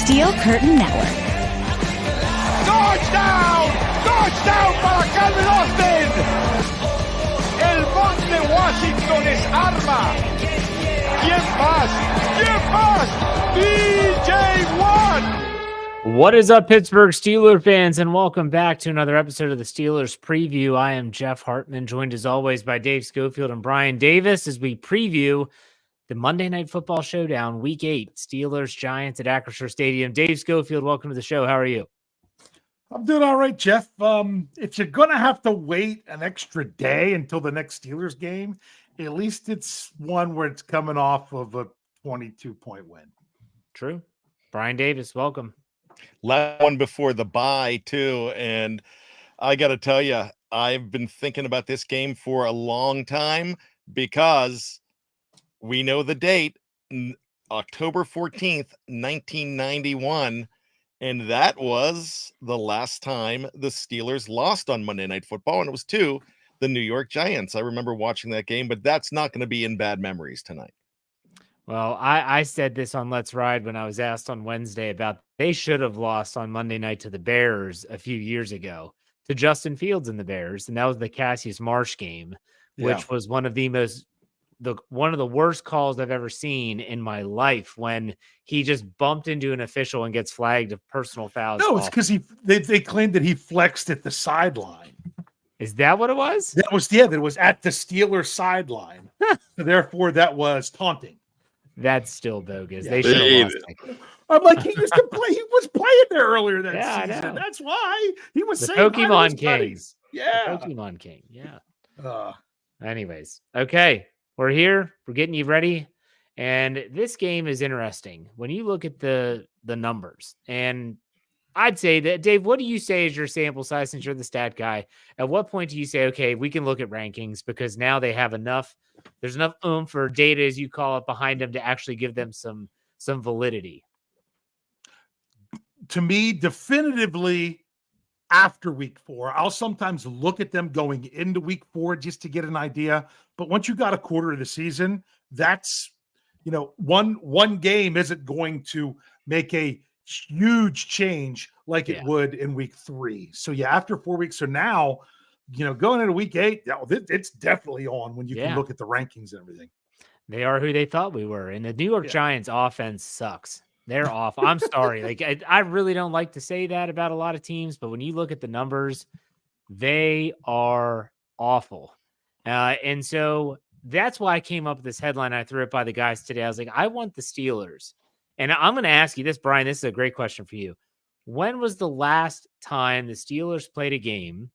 Steel Curtain Network. Touchdown! Touchdown para Calvin Austin! El monte Washington es arma. ¿Quién más? ¿Quién más? DJ Watt! What is up, Pittsburgh Steelers fans, and welcome back to another episode of the Steelers Preview. I am Jeff Hartman, joined as always by Dave Schofield and Bryan Davis as we preview the Monday Night Football Showdown, Week 8, Steelers-Giants at Acrisure Stadium. Dave Schofield, welcome to the show. How are you? I'm doing all right, Jeff. If you're going to have to wait an extra day until the next Steelers game, at least it's one where it's coming off of a 22-point win. True. Bryan Davis, welcome. Last one before the bye, too. And I got to tell you, I've been thinking about this game for a long time because we know the date, October 14th, 1991. And that was the last time the Steelers lost on Monday Night Football. And it was to the New York Giants. I remember watching that game, but that's not going to be in bad memories tonight. Well, I said this on Let's Ride when I was asked on Wednesday about they should have lost on Monday night to the Bears a few years ago to Justin Fields and the Bears. And that was the Cassius Marsh game, which was one of the worst calls I've ever seen in my life when he just bumped into an official and gets flagged of personal fouls. No, it's because they claimed that he flexed at the sideline. Is that what it was? That was at the Steelers sideline. So therefore, that was taunting. That's still bogus. Yeah. They should have lost. I'm like, he used to play. He was playing there earlier that Yeah, I season. know. That's why he was The saying hi to his Pokemon King. buddies. Yeah. The Pokemon King. Yeah. Uh, Anyways, okay. We're here. We're getting you ready. And this game is interesting when you look at the numbers. And I'd say that, Dave, what do you say is your sample size since you're the stat guy? At what point do you say, okay, we can look at rankings because now they have enough, there's enough oomph or data, as you call it, behind them to actually give them some validity? to me, definitively after week 4. I'll sometimes look at them going into week 4 just to get an idea. But once you got a quarter of the season, that's, one game isn't going to make a huge change like it would in week 3. So after 4 weeks or now, going into week 8, it's definitely on when you can look at the rankings and everything. They are who they thought we were. And the New York Giants offense sucks. They're off. I'm sorry. I really don't like to say that about a lot of teams, but when you look at the numbers, they are awful. And so that's why I came up with this headline. I threw it by the guys today. I was like, I want the Steelers. And I'm going to ask you this, Bryan. This is a great question for you. When was the last time the Steelers played a game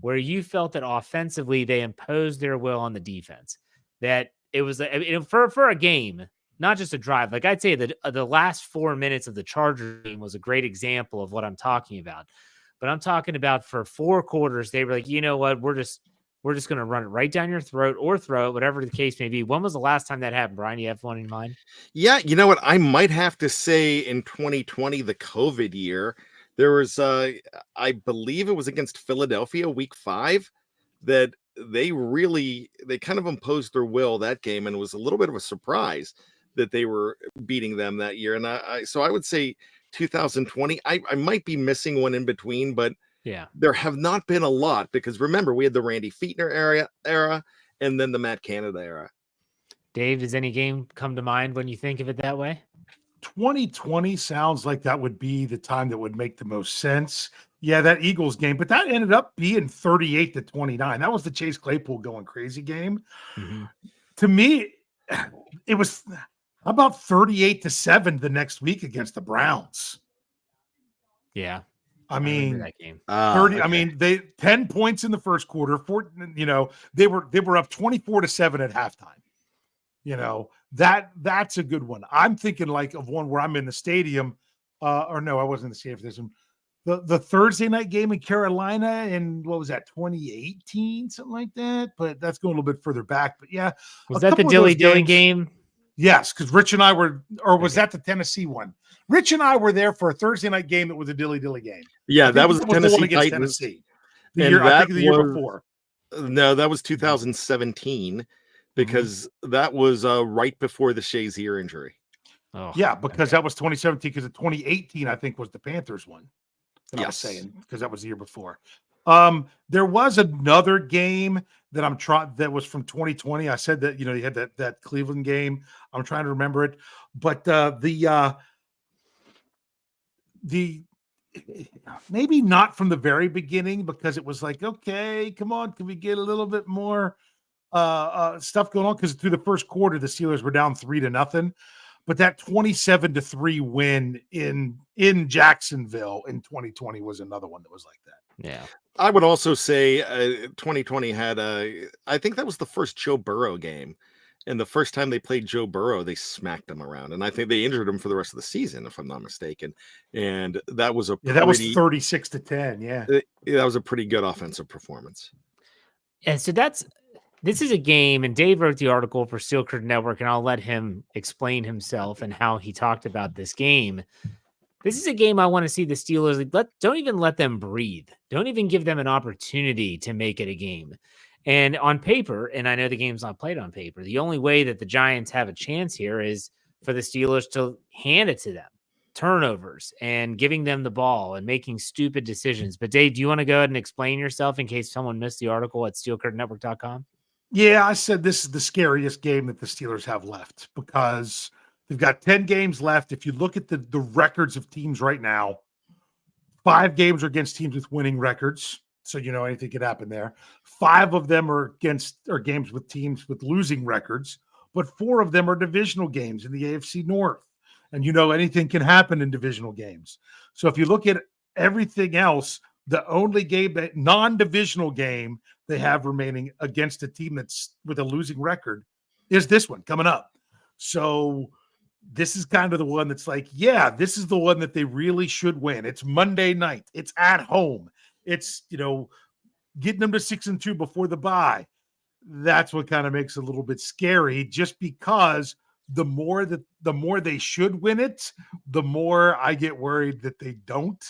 where you felt that offensively they imposed their will on the defense? That it was for a game, not just a drive. Like I'd say that the last 4 minutes of the Chargers game was a great example of what I'm talking about. But I'm talking about for 4 quarters, they were like, you know what, we're just going to run it right down your throat or throat, whatever the case may be. When was the last time that happened, Bryan? You have one in mind? Yeah, you know what? I might have to say in 2020, the COVID year, there was, I believe it was against Philadelphia, week 5, that they kind of imposed their will that game, and it was a little bit of a surprise that they were beating them that year. And so I would say 2020. I might be missing one in between, but there have not been a lot because remember we had the Randy Fichtner era and then the Matt Canada era. Dave, does any game come to mind when you think of it that way? 2020 sounds like that would be the time that would make the most sense. Yeah, that Eagles game, but that ended up being 38-29. That was the Chase Claypool going crazy game. Mm-hmm. To me, it was about 38-7 the next week against the Browns. Yeah. I mean, that game. 30. Okay. I mean, they 10 points in the first quarter. They were up 24-7 at halftime. That's a good one. I'm thinking like of one where I'm in the stadium. Or no, I wasn't in the stadium for this one. The Thursday night game in Carolina, and what was that, 2018, something like that? But that's going a little bit further back. But was that the Dilly game? Yes, because Rich and I were, or was that the Tennessee one? Rich and I were there for a Thursday night game. It was a Dilly game. Yeah, that was the Tennessee one against Titans. Tennessee. I think the year before. No, that was 2017 because that was right before the Shazier injury. Oh, Yeah, because okay. that was 2017. Because the 2018, I think, was the Panthers one. That I was Yes. saying, because that was the year before. There was another game that that was from 2020. I said that, you had that Cleveland game. I'm trying to remember it, but the maybe not from the very beginning, because it was like, okay, come on, can we get a little bit more stuff going on? Because through the first quarter, the Steelers were down 3-0. But that 27-3 win in Jacksonville in 2020 was another one that was like that. Yeah. I would also say 2020 had I think that was the first Joe Burrow game. And the first time they played Joe Burrow, they smacked him around. And I think they injured him for the rest of the season, if I'm not mistaken. And that was a Yeah, that was 36-10. Yeah. That was a pretty good offensive performance. And so this is a game, and Dave wrote the article for Steel Curtain Network, and I'll let him explain himself and how he talked about this game. This is a game I want to see the Steelers. Don't even let them breathe. Don't even give them an opportunity to make it a game. And on paper, and I know the game's not played on paper, the only way that the Giants have a chance here is for the Steelers to hand it to them. Turnovers and giving them the ball and making stupid decisions. But Dave, do you want to go ahead and explain yourself in case someone missed the article at steelcurtainnetwork.com? Yeah, I said this is the scariest game that the Steelers have left, because they've got 10 games left. If you look at the records of teams right now, 5 games are against teams with winning records. So, anything could happen there. 5 of them are games with teams with losing records, but 4 of them are divisional games in the AFC North. And anything can happen in divisional games. So if you look at everything else, the only non-divisional game they have remaining against a team that's with a losing record is this one coming up. So this is kind of the one that's like, yeah, this is the one that they really should win. It's Monday night. It's at home. It's, getting them to 6-2 before the bye. That's what kind of makes it a little bit scary, just because the more they should win it, the more I get worried that they don't.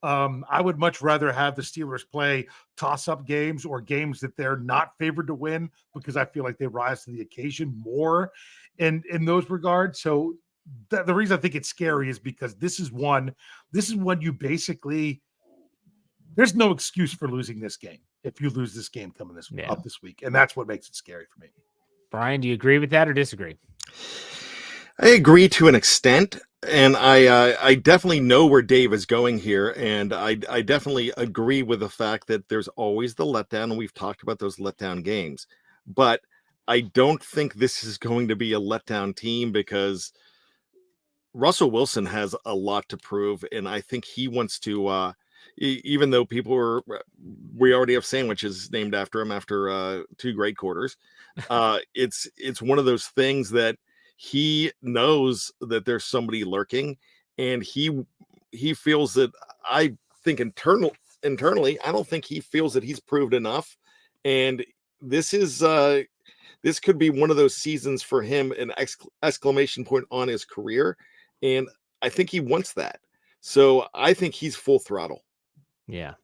I would much rather have the Steelers play toss-up games or games that they're not favored to win, because I feel like they rise to the occasion more in those regards. So the reason I think it's scary is because this is one you basically, there's no excuse for losing this game if you lose this game coming up this week. And that's what makes it scary for me. Brian, do you agree with that or disagree? I agree to an extent, and I definitely know where Dave is going here, and I definitely agree with the fact that there's always the letdown, and we've talked about those letdown games. But I don't think this is going to be a letdown team, because Russell Wilson has a lot to prove, and I think he wants to, even though we already have sandwiches named after him after 2 great quarters. It's one of those things that he knows that there's somebody lurking, and he feels that, I think internally, I don't think he feels that he's proved enough. And this could be one of those seasons for him, an exclamation point on his career. And I think he wants that. So I think he's full throttle. Yeah.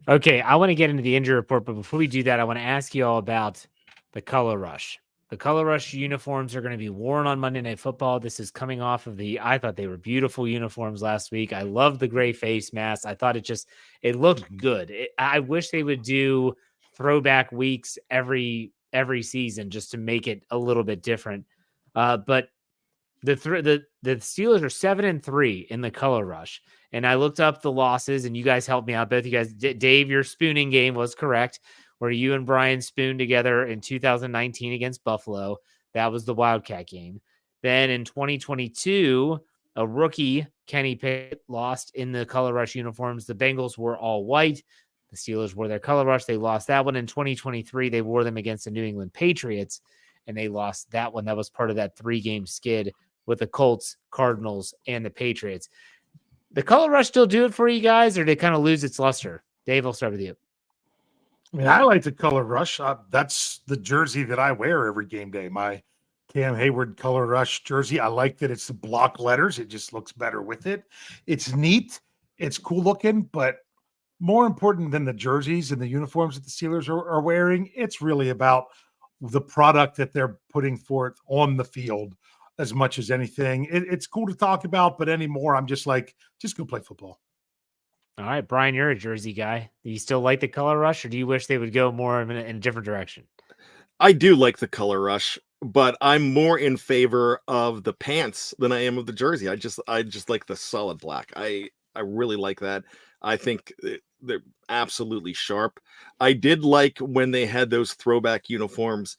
Okay. I want to get into the injury report, but before we do that, I want to ask you all about the color rush. The color rush uniforms are going to be worn on Monday Night Football. This is coming off of I thought they were beautiful uniforms last week. I love the gray face mask. I thought it looked good. I wish they would do throwback weeks every season just to make it a little bit different. But the Steelers are 7-3 in the color rush. And I looked up the losses, and you guys helped me out. Both you guys, Dave, your spooning game was correct, where you and Bryan spooned together in 2019 against Buffalo. That was the Wildcat game. Then in 2022, a rookie, Kenny Pickett, lost in the color rush uniforms. The Bengals were all white. The Steelers wore their color rush. They lost that one. In 2023, they wore them against the New England Patriots, and they lost that one. That was part of that 3-game skid with the Colts, Cardinals, and the Patriots. The color rush still do it for you guys, or did it kind of lose its luster? Dave, I'll start with you. I mean, I like the color rush. That's the jersey that I wear every game day. My Cam Hayward color rush jersey. I like that it's the block letters. It just looks better with it. It's neat. It's cool looking, but more important than the jerseys and the uniforms that the Steelers are wearing, it's really about the product that they're putting forth on the field as much as anything. It's cool to talk about, but anymore, I'm just like, just go play football. All right, Bryan, you're a jersey guy. Do you still like the color rush, or do you wish they would go more in a different direction? I do like the color rush, but I'm more in favor of the pants than I am of the jersey. I just like the solid black. I really like that. I think they're absolutely sharp. I did like when they had those throwback uniforms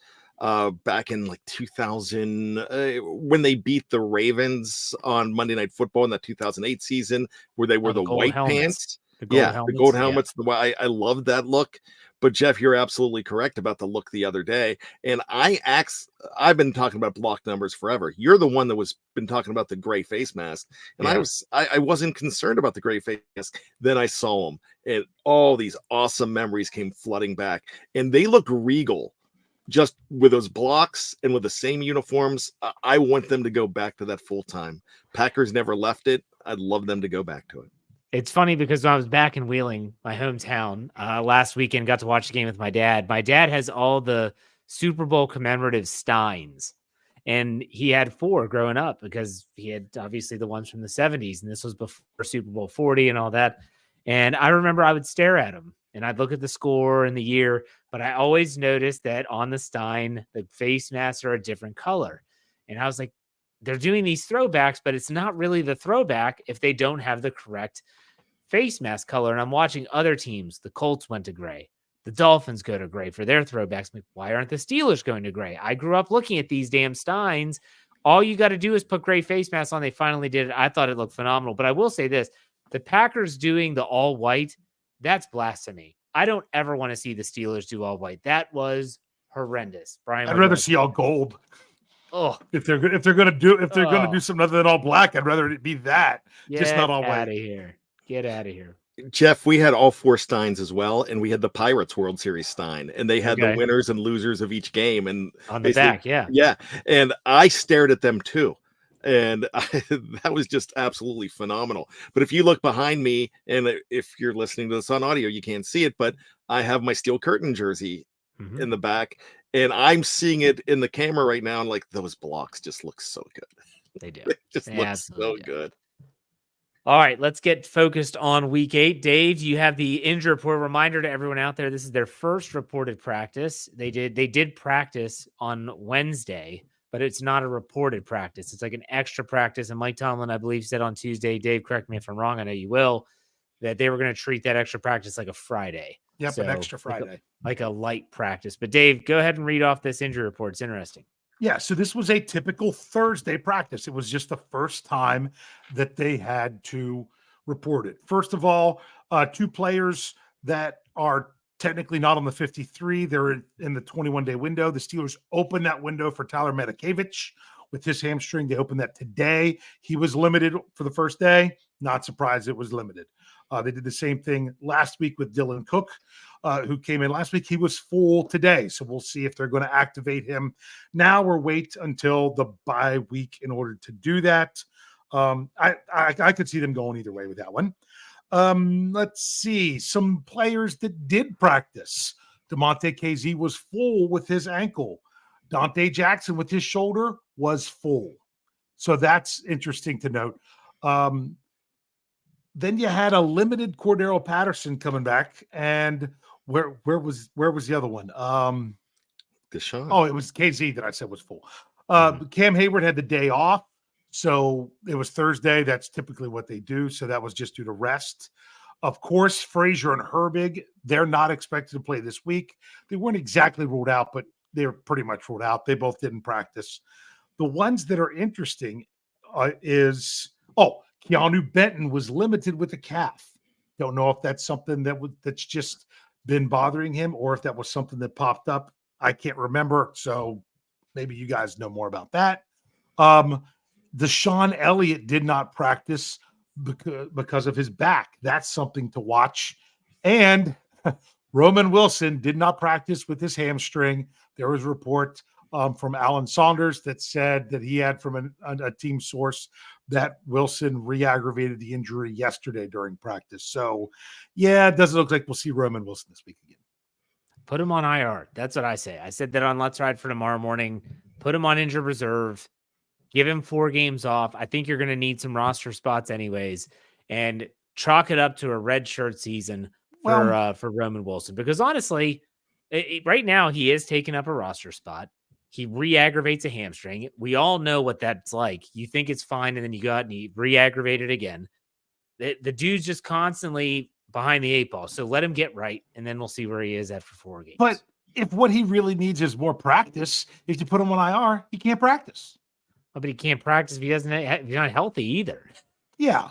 back in like 2000 when they beat the Ravens on Monday Night Football in that 2008 season, where they wore the white pants. The gold The gold helmets. Yeah. I love that look. But Jeff, you're absolutely correct about the look the other day. And I've been talking about block numbers forever. You're the one that was been talking about the gray face mask. And I wasn't concerned about the gray face mask. Then I saw them, and all these awesome memories came flooding back. And they look regal just with those blocks and with the same uniforms. I want them to go back to that full time. Packers never left it. I'd love them to go back to it. It's funny because when I was back in Wheeling, my hometown, last weekend, got to watch the game with my dad. My dad has all the Super Bowl commemorative steins, and he had 4 growing up because he had obviously the ones from the 70s, and this was before Super Bowl 40 and all that. And I remember I would stare at them, and I'd look at the score and the year, but I always noticed that on the stein, the face masks are a different color. And I was like, they're doing these throwbacks, but it's not really the throwback if they don't have the correct face mask color. And I'm watching other teams. The Colts went to gray. The Dolphins go to gray for their throwbacks. Like, why aren't the Steelers going to gray? I grew up looking at these damn steins. All you got to do is put gray face masks on. They finally did it. I thought it looked phenomenal. But I will say this, the Packers doing the all white, that's blasphemy. I don't ever want to see the Steelers do all white. That was horrendous. Bryan, I'd rather see all gold. Oh, if they're gonna do something other than all black, I'd rather it be that. Just not all white. Get out of here. Jeff, we had all 4 steins as well, and we had the Pirates World Series stein, and they had the winners and losers of each game, and on the back, yeah. And I stared at them too, and that was just absolutely phenomenal. But if you look behind me, and if you're listening to this on audio, you can't see it, but I have my Steel Curtain jersey in the back, and I'm seeing it in the camera right now, and like those blocks just look so good. They do. They just look so good. All right, let's get focused on week 8. Dave, you have the injury report. Reminder to everyone out there, this is their first reported practice. They did practice on Wednesday, but it's not a reported practice. It's like an extra practice. And Mike Tomlin, I believe, said on Tuesday, Dave, correct me if I'm wrong, I know you will, that they were going to treat that extra practice like a Friday. Yep, so, an extra Friday. Like a light practice. But Dave, go ahead and read off this injury report. It's interesting. Yeah, so this was a typical Thursday practice. It was just the first time that they had to report it. First of all, 2 players that are technically not on the 53. They're in the 21-day window. The Steelers opened that window for Tyler Medikevich with his hamstring. They opened that today. He was limited for the first day. Not surprised it was limited. They did the same thing last week with Dylan Cook, who came in last week. He was full today, so we'll see if they're going to activate him now or wait until the bye week in order to do that. I could see them going either way with that one. Let's see. Some players that did practice. DeMonte KZ was full with his ankle. Dante Jackson with his shoulder was full. So that's interesting to note. Then you had a limited Cordero Patterson coming back, and where was the other one? Deshaun. Oh, it was KZ that I said was full. Cam Hayward had the day off, so it was Thursday. That's typically what they do. So that was just due to rest. Of course, Frazier and Herbig, they're not expected to play this week. They weren't exactly ruled out, but they're pretty much ruled out. They both didn't practice. The ones that are interesting Keanu Benton was limited with a calf. Don't know if that's something that's just been bothering him or if that was something that popped up. I can't remember. So maybe you guys know more about that. Deshaun Elliott did not practice because of his back. That's something to watch. And Roman Wilson did not practice with his hamstring. There was a report from Alan Saunders that said that he had from a team source that Wilson re-aggravated the injury yesterday during practice. So, yeah, it doesn't look like we'll see Roman Wilson this week again. Put him on IR. That's what I say. I said that on Let's Ride for tomorrow morning. Put him on injured reserve. Give him 4 games off. I think you're going to need some roster spots anyways, and chalk it up to a red shirt season for Roman Wilson. Because honestly, right now he is taking up a roster spot. He re-aggravates a hamstring. We all know what that's like. You think it's fine, and then you go out and you re-aggravate it again. The dude's just constantly behind the 8 ball. So let him get right, and then we'll see where he is after 4 games. But if what he really needs is more practice, if you put him on IR, he can't practice. Oh, but he can't practice if he's not healthy either. Yeah,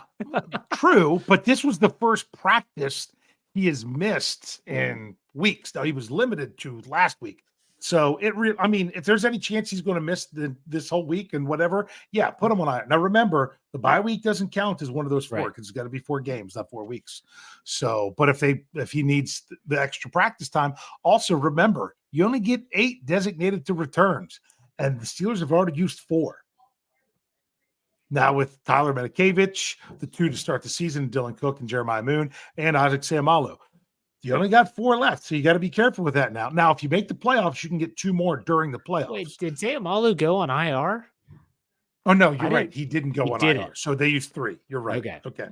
true. But this was the first practice he has missed in weeks. Now, he was limited to last week. So if there's any chance he's going to miss this whole week and whatever, yeah, put him on IR. Now, remember, the bye week doesn't count as one of those 4 because it's got to be 4 games, not 4 weeks. So, but if he needs the extra practice time, also remember, you only get 8 designated to returns, and the Steelers have already used 4. Now with Tyler Medikevich, the 2 to start the season, Dylan Cook and Jeremiah Moon, and Isaac Seumalo. You only got 4 left, so you got to be careful with that now. Now, if you make the playoffs, you can get 2 more during the playoffs. Wait, did Seumalo go on IR? Oh, no, you're right. He didn't go on IR. So they used 3. You're right. Okay.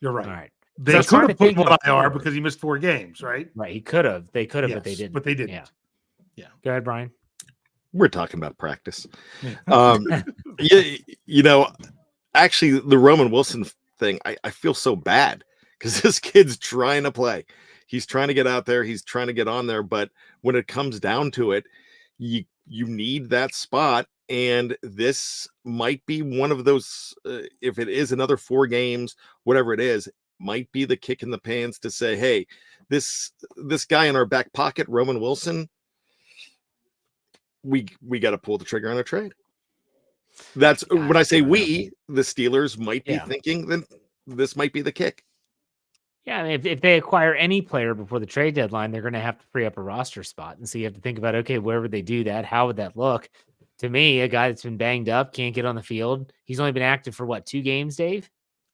You're right. All right. They could have put him on IR because he missed 4 games, right? Right. He could have. They could have, yes, but they didn't. But they didn't. Yeah. Go ahead, Brian. We're talking about practice. Actually, the Roman Wilson thing, I feel so bad because this kid's trying to play. He's trying to get out there. He's trying to get on there. But when it comes down to it, you need that spot. And this might be one of those, if it is another 4 games, whatever it is, might be the kick in the pants to say, hey, this guy in our back pocket, Roman Wilson, we got to pull the trigger on a trade. That's when I say we, the Steelers might be thinking that this might be the kick. Yeah, I mean, if they acquire any player before the trade deadline, they're going to have to free up a roster spot. And so you have to think about, okay, where would they do that? How would that look? To me, a guy that's been banged up, can't get on the field. He's only been active for what, 2 games, Dave?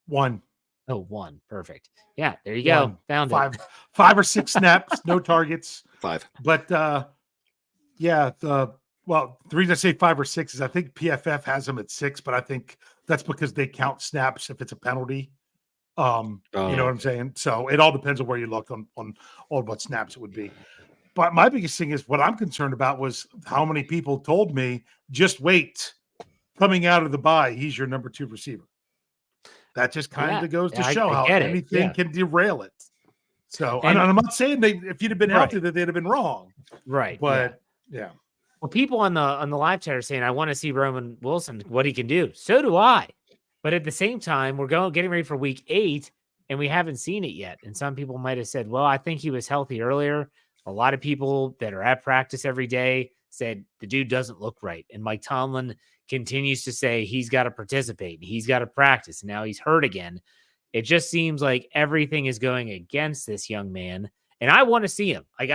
1. Oh, 1. Perfect. Yeah, there you go. Found 5, it. 5 or 6 snaps, no targets. 5. But the reason I say 5 or 6 is I think PFF has them at 6, but I think that's because they count snaps if it's a penalty. You know what I'm saying? So it all depends on where you look on what snaps it would be. But my biggest thing is what I'm concerned about was how many people told me, just wait, coming out of the bye, he's your number 2 receiver. That just kind of goes to show how anything can derail it. So and I'm not saying if you'd have been healthy that they'd have been wrong. Right. But yeah. Well, people on the live chat are saying, I want to see Roman Wilson, what he can do. So do I. But at the same time, we're getting ready for week 8, and we haven't seen it yet. And some people might have said, well, I think he was healthy earlier. A lot of people that are at practice every day said the dude doesn't look right. And Mike Tomlin continues to say he's got to participate. He's got to practice. And now he's hurt again. It just seems like everything is going against this young man. And I want to see him. Like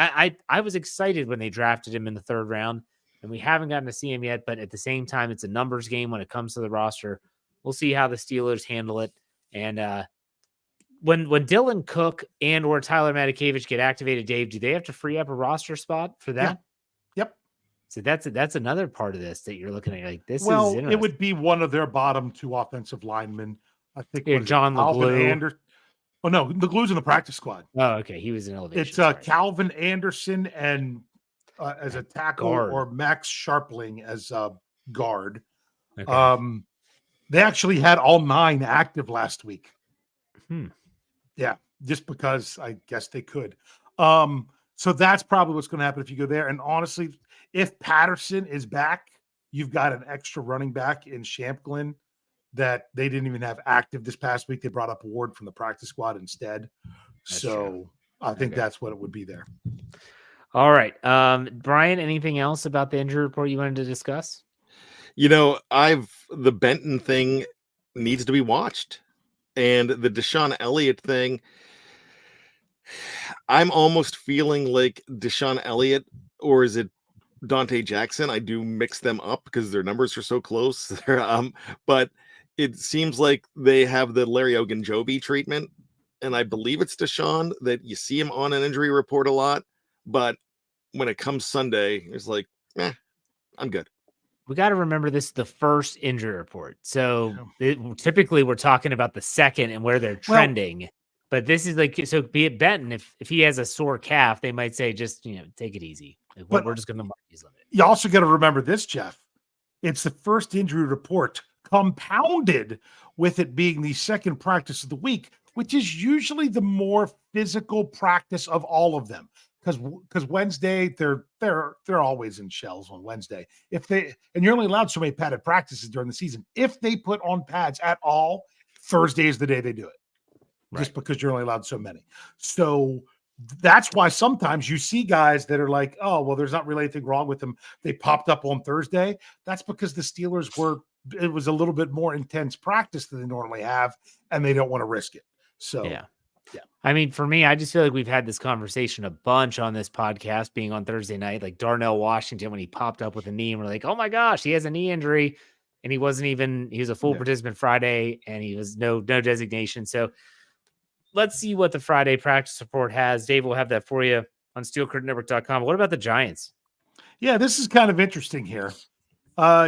I was excited when they drafted him in the 3rd round, and we haven't gotten to see him yet. But at the same time, it's a numbers game when it comes to the roster. We'll see how the Steelers handle it. And when Dylan Cook and or Tyler Medikevich get activated, Dave, do they have to free up a roster spot for that? Yeah. Yep. So that's another part of this that you're looking at. Like this is it would be one of their bottom 2 offensive linemen. I think John LeGlue. Oh no, LeGlue's in the practice squad. Oh, okay. He was in elevation. It's Calvin Anderson and as a tackle or Max Sharpling as a guard. Okay. They actually had all 9 active last week. Yeah, just because I guess they could. So that's probably what's going to happen if you go there. And honestly, if Patterson is back, you've got an extra running back in Shampklin that they didn't even have active this past week. They brought up Ward from the practice squad instead. That's true. I think that's what it would be there. All right. Brian, anything else about the injury report you wanted to discuss? The Benton thing needs to be watched. And the Deshaun Elliott thing, I'm almost feeling like Deshaun Elliott, or is it Dante Jackson? I do mix them up because their numbers are so close. But it seems like they have the Larry Ogunjobi treatment. And I believe it's Deshaun that you see him on an injury report a lot. But when it comes Sunday, it's like, I'm good. we got to remember this is the first injury report. So typically we're talking about the second and where they're trending. But this is like, so be it Benton, if he has a sore calf, they might say, just, take it easy. Like, we're just going to mark these limited. You also got to remember this, Jeff. It's the first injury report compounded with it being the second practice of the week, which is usually the more physical practice of all of them. Because Wednesday, they're always in shells on Wednesday. And you're only allowed so many padded practices during the season. If they put on pads at all, Thursday is the day they do it. Right. Just because you're only allowed so many. So that's why sometimes you see guys that are like, oh, well, there's not really anything wrong with them. They popped up on Thursday. That's because the Steelers it was a little bit more intense practice than they normally have, and they don't want to risk it. So, yeah. I mean, for me, I just feel like we've had this conversation a bunch on this podcast being on Thursday night, like Darnell Washington, when he popped up with a knee and we're like, oh my gosh, he has a knee injury. And he was a full participant Friday and he was no designation. So let's see what the Friday practice report has. Dave will have that for you on steelcurtainnetwork.com. What about the Giants? Yeah, this is kind of interesting here.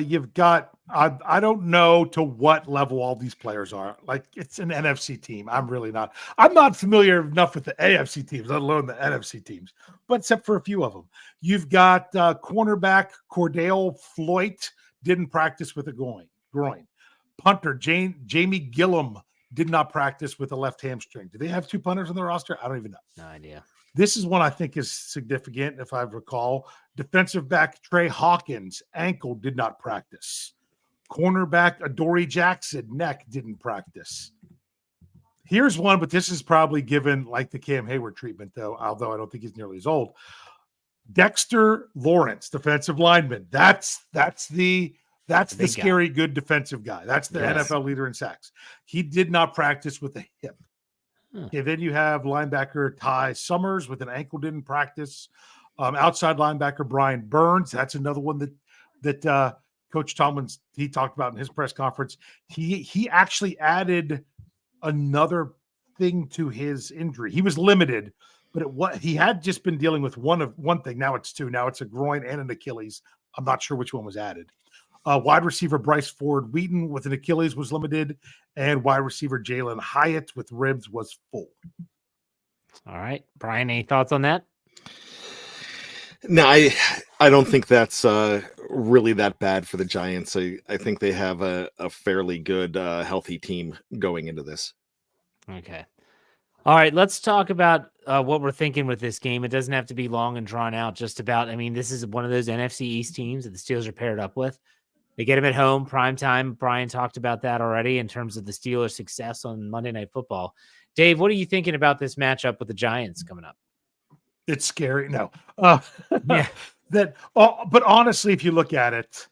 You've got, I don't know to what level all these players are. Like, it's an NFC team. I'm not familiar enough with the AFC teams, let alone the NFC teams, but except for a few of them. You've got cornerback Cordell Floyd didn't practice with a groin. Punter Jamie Gillum did not practice with a left hamstring. Do they have two punters on their roster? I don't even know. No idea. This is one I think is significant, if I recall. Defensive back Trey Hawkins, ankle, did not practice. Cornerback Adoree Jackson, neck, didn't practice. Here's one, but this is probably given like the Cam Hayward treatment, though, although I don't think he's nearly as old. Dexter Lawrence, defensive lineman. That's the scary good defensive guy. That's the NFL leader in sacks. He did not practice with a hip. Okay, then you have linebacker Ty Summers with an ankle, didn't practice. Outside linebacker Bryan Burns. That's another one that Coach Tomlin, he talked about in his press conference. He actually added another thing to his injury. He was limited, but he had just been dealing with one thing. Now it's two. Now it's a groin and an Achilles. I'm not sure which one was added. Wide receiver Bryce Ford Wheaton with an Achilles was limited, and wide receiver Jalen Hyatt with ribs was full. All right, Bryan, any thoughts on that? No, I don't think that's really that bad for the Giants. I think they have a fairly good, healthy team going into this. Okay. All right, let's talk about what we're thinking with this game. It doesn't have to be long and drawn out. This is one of those NFC East teams that the Steelers are paired up with. They get them at home, prime time. Bryan talked about that already in terms of the Steelers' success on Monday Night Football. Dave, what are you thinking about this matchup with the Giants coming up? It's scary. No. But honestly, if you look at it,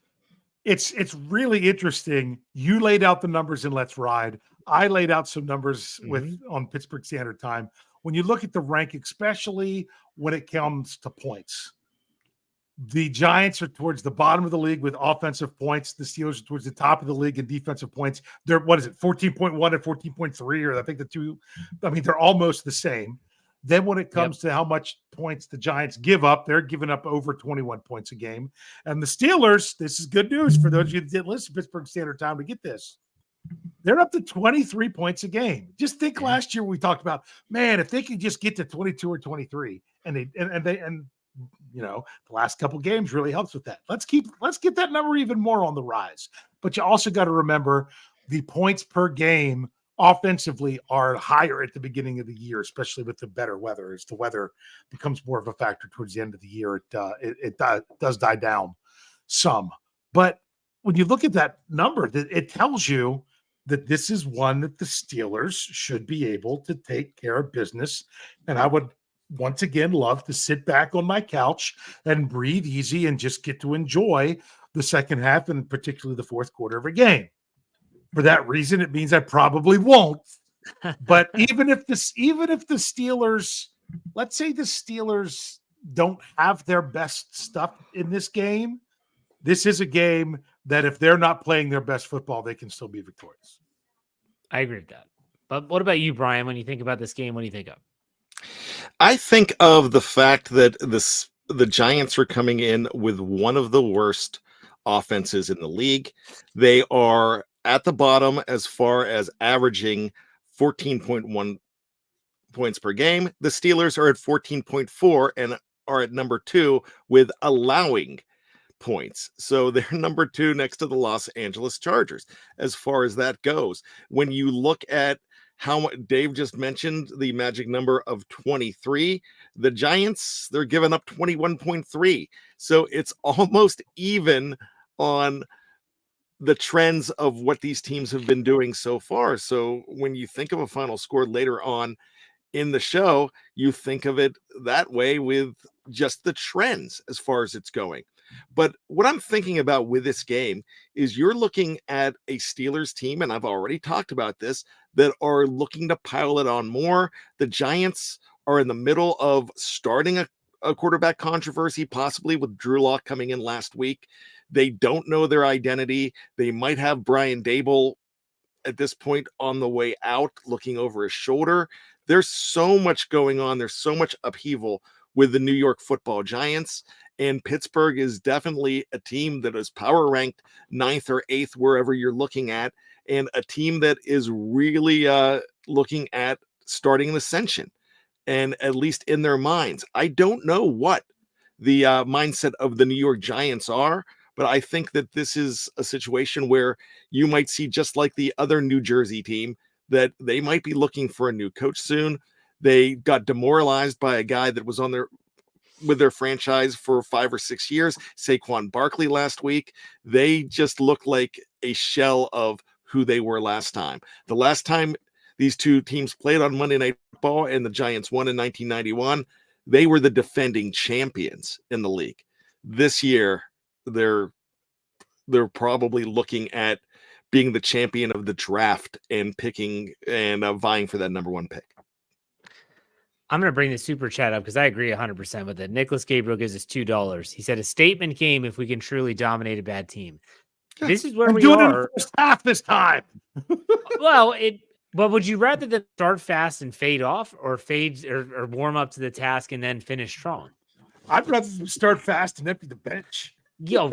it's really interesting. You laid out the numbers in Let's Ride. I laid out some numbers on Pittsburgh Standard Time. When you look at the rank, especially when it comes to points, the Giants are towards the bottom of the league with offensive points. The Steelers are towards the top of the league in defensive points. They're, 14.1 and 14.3, or I think the two, they're almost the same. Then when it comes to how much points the Giants give up, they're giving up over 21 points a game. And the Steelers, this is good news for those of you that didn't listen to Pittsburgh Standard Time to get this. They're up to 23 points a game. Just think last year we talked about, man, if they could just get to 22 or 23, and the last couple games really helps with that. Let's get that number even more on the rise. But you also got to remember the points per game offensively are higher at the beginning of the year, especially with the better weather. As the weather becomes more of a factor towards the end of the year, it does die down some. But when you look at that number, it tells you that this is one that the Steelers should be able to take care of business. And I would once again love to sit back on my couch and breathe easy and just get to enjoy the second half and particularly the fourth quarter of a game. For that reason, it means I probably won't. But even if the Steelers, let's say the Steelers don't have their best stuff in this game, this is a game that if they're not playing their best football, they can still be victorious. I agree with that. But what about you, Bryan? When you think about this game, what do you think of? I think of the fact that the Giants are coming in with one of the worst offenses in the league. They are at the bottom as far as averaging 14.1 points per game. The Steelers are at 14.4 and are at number 2 with allowing points. So they're number 2 next to the Los Angeles Chargers as far as that goes. When you look at how Dave just mentioned the magic number of 23, the Giants, they're giving up 21.3. So it's almost even on the trends of what these teams have been doing so far. So when you think of a final score later on in the show, you think of it that way with just the trends as far as it's going. But what I'm thinking about with this game is you're looking at a Steelers team, and I've already talked about this, that are looking to pile it on more. The Giants are in the middle of starting a quarterback controversy, possibly with Drew Lock coming in last week. They don't know their identity. They might have Brian Dable at this point on the way out, looking over his shoulder. There's so much going on. There's so much upheaval with the New York Football Giants. And Pittsburgh is definitely a team that is power ranked 9th or 8th, wherever you're looking at, and a team that is really looking at starting an ascension. And at least in their minds, I don't know what the mindset of the New York Giants are, but I think that this is a situation where you might see, just like the other New Jersey team, that they might be looking for a new coach soon. They got demoralized by a guy that was with their franchise for 5 or 6 years, Saquon Barkley, last week. They just look like a shell of who they were last time. The last time these two teams played on Monday Night Football and the Giants won in 1991, they were the defending champions in the league. This year, they're probably looking at being the champion of the draft and picking and vying for that number 1 pick. I'm going to bring the super chat up because I agree 100% with it. Nicholas Gabriel gives us $2. He said a statement game if we can truly dominate a bad team. This is where we doing are. It in the first half this time. But would you rather them start fast and fade off, or fade or warm up to the task and then finish strong? I'd rather them start fast and empty the bench. Yeah,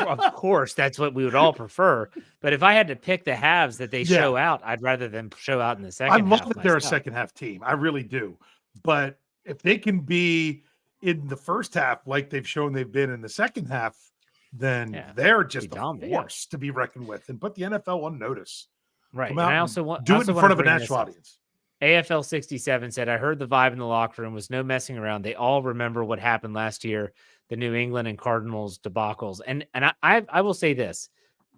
of course, that's what we would all prefer. But if I had to pick the halves that they show out, I'd rather them show out in the second half. I love that they're a second half team. I really do. But if they can be in the first half like they've shown they've been in the second half, then they're just a force to be reckoned with and put the NFL on notice. Right. And I also want do it in front of a national audience. AFL 67 said, I heard the vibe in the locker room was no messing around. They all remember what happened last year, the New England and Cardinals debacles. And I will say this.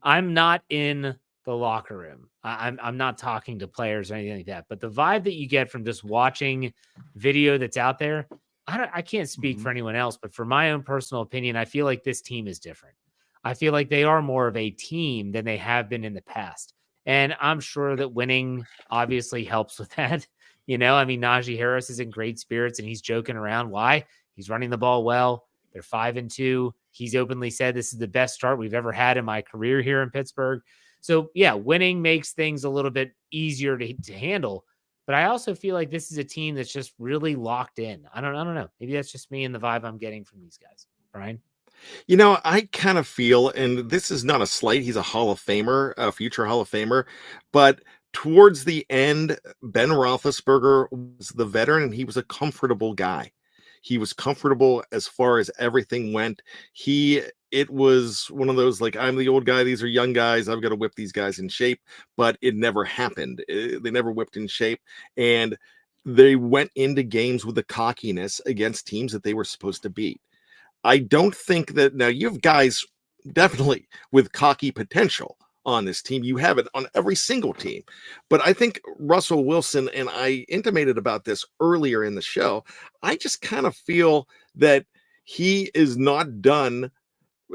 I'm not in the locker room. I'm not talking to players or anything like that. But the vibe that you get from just watching video that's out there, I can't speak for anyone else, but for my own personal opinion, I feel like this team is different. I feel like they are more of a team than they have been in the past. And I'm sure that winning obviously helps with that. You know, I mean, Najee Harris is in great spirits and he's joking around. Why? He's running the ball well. They're 5-2. He's openly said this is the best start we've ever had in my career here in Pittsburgh. So yeah, winning makes things a little bit easier to handle. But I also feel like this is a team that's just really locked in. I don't know. Maybe that's just me and the vibe I'm getting from these guys. Bryan? You know, I kind of feel, and this is not a slight, he's a Hall of Famer, a future Hall of Famer, but towards the end, Ben Roethlisberger was the veteran and he was a comfortable guy. He was comfortable as far as everything went. It was one of those, like, I'm the old guy, these are young guys, I've got to whip these guys in shape, but it never happened. They never whipped in shape, and they went into games with the cockiness against teams that they were supposed to beat. I don't think that, now you have guys definitely with cocky potential on this team. You have it on every single team. But I think Russell Wilson, and I intimated about this earlier in the show, I just kind of feel that he is not done.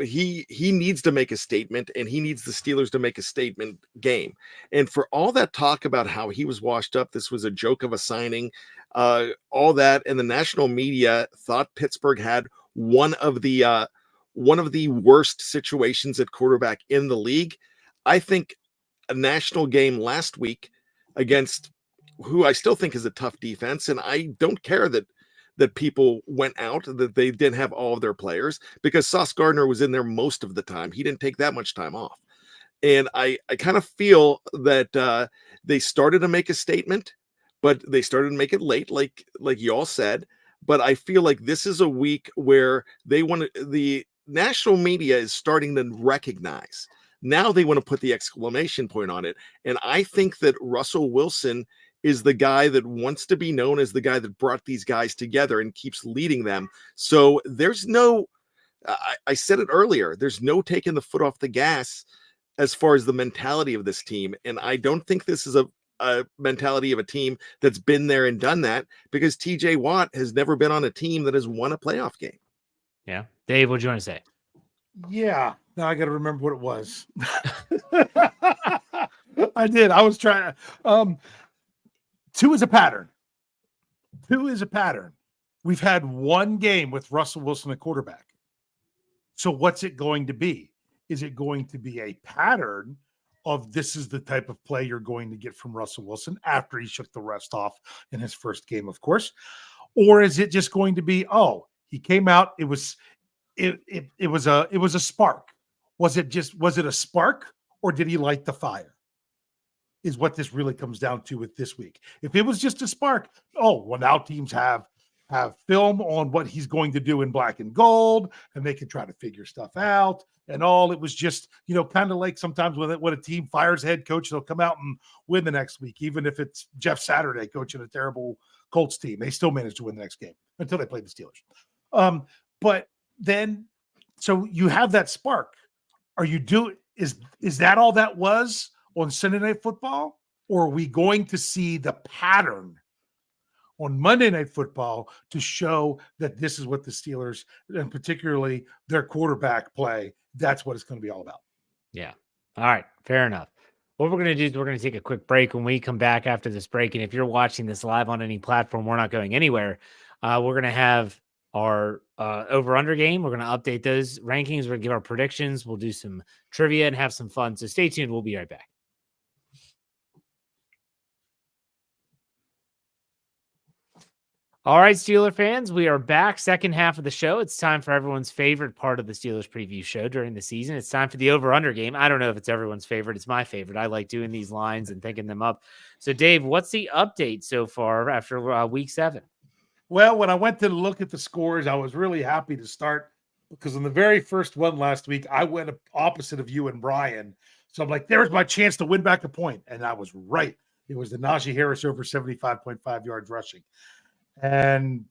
He needs to make a statement, and he needs the Steelers to make a statement game. And for all that talk about how he was washed up, this was a joke of a signing, all that, and the national media thought Pittsburgh had one of the worst situations at quarterback in the league. I think a national game last week against who I still think is a tough defense, and I don't care that that people went out, that they didn't have all of their players, because Sauce Gardner was in there most of the time. He didn't take that much time off. And I kind of feel that they started to make a statement, but they started to make it late, like y'all said. But I feel like this is a week where the national media is starting to recognize. Now they want to put the exclamation point on it. And I think that Russell Wilson is the guy that wants to be known as the guy that brought these guys together and keeps leading them. So there's no, I said it earlier, there's no taking the foot off the gas as far as the mentality of this team. And I don't think this is a mentality of a team that's been there and done that, because TJ Watt has never been on a team that has won a playoff game. Yeah. Dave, what do you want to say? Yeah. Now I got to remember what it was. I did. I was trying to. Two is a pattern. We've had one game with Russell Wilson at quarterback. So what's it going to be? Is it going to be a pattern of this is the type of play you're going to get from Russell Wilson after he shook the rest off in his first game, of course? Or is it just going to be, he came out, it was a spark. Was it a spark, or did he light the fire? Is what this really comes down to with this week. If it was just a spark, now teams have film on what he's going to do in black and gold, and they can try to figure stuff out and all. It was just, kind of like sometimes when a team fires a head coach, they'll come out and win the next week, even if it's Jeff Saturday coaching a terrible Colts team. They still managed to win the next game until they played the Steelers. But then, so you have that spark. Is that all that was on Sunday Night Football? Or are we going to see the pattern on Monday Night Football to show that this is what the Steelers, and particularly their quarterback play, that's what it's going to be all about? Yeah. All right. Fair enough. What we're going to do is we're going to take a quick break. When we come back after this break, and if you're watching this live on any platform, we're not going anywhere. We're going to have our over-under game. We're going to update those rankings. We're going to give our predictions. We'll do some trivia and have some fun. So stay tuned. We'll be right back. All right, Steeler fans, we are back. Second half of the show. It's time for everyone's favorite part of the Steelers preview show during the season. It's time for the over-under game. I don't know if it's everyone's favorite. It's my favorite. I like doing these lines and thinking them up. So, Dave, what's the update so far after week 7? Well, when I went to look at the scores, I was really happy to start, because in the very first one last week, I went opposite of you and Bryan. So I'm like, there's my chance to win back a point. And I was right. It was the Najee Harris over 75.5 yards rushing. And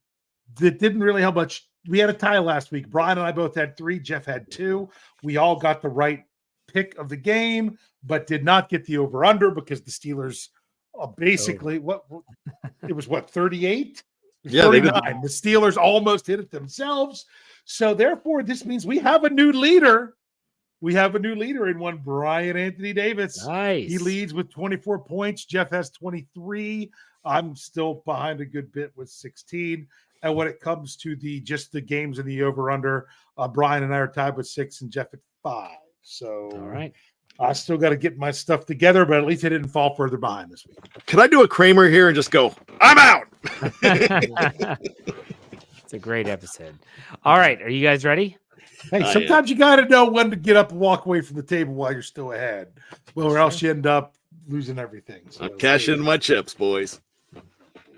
it didn't really help much. We had a tie last week. Bryan and I both had 3. Jeff had 2. We all got the right pick of the game, but did not get the over-under, because the Steelers basically, it was 38? Yeah, 39. The Steelers almost hit it themselves. So therefore, this means we have a new leader. We have a new leader in one, Bryan Anthony Davis. Nice. He leads with 24 points. Jeff has 23. I'm still behind a good bit with 16. And when it comes to the games in the over-under, Bryan and I are tied with 6 and Jeff at 5. So all right. I still got to get my stuff together, but at least I didn't fall further behind this week. Can I do a Kramer here and just go, I'm out? It's a great episode. All right. Are you guys ready? Hey, sometimes you got to know when to get up and walk away from the table while you're still ahead. Well, or else you end up losing everything. So I'm cashing in my chips, boys.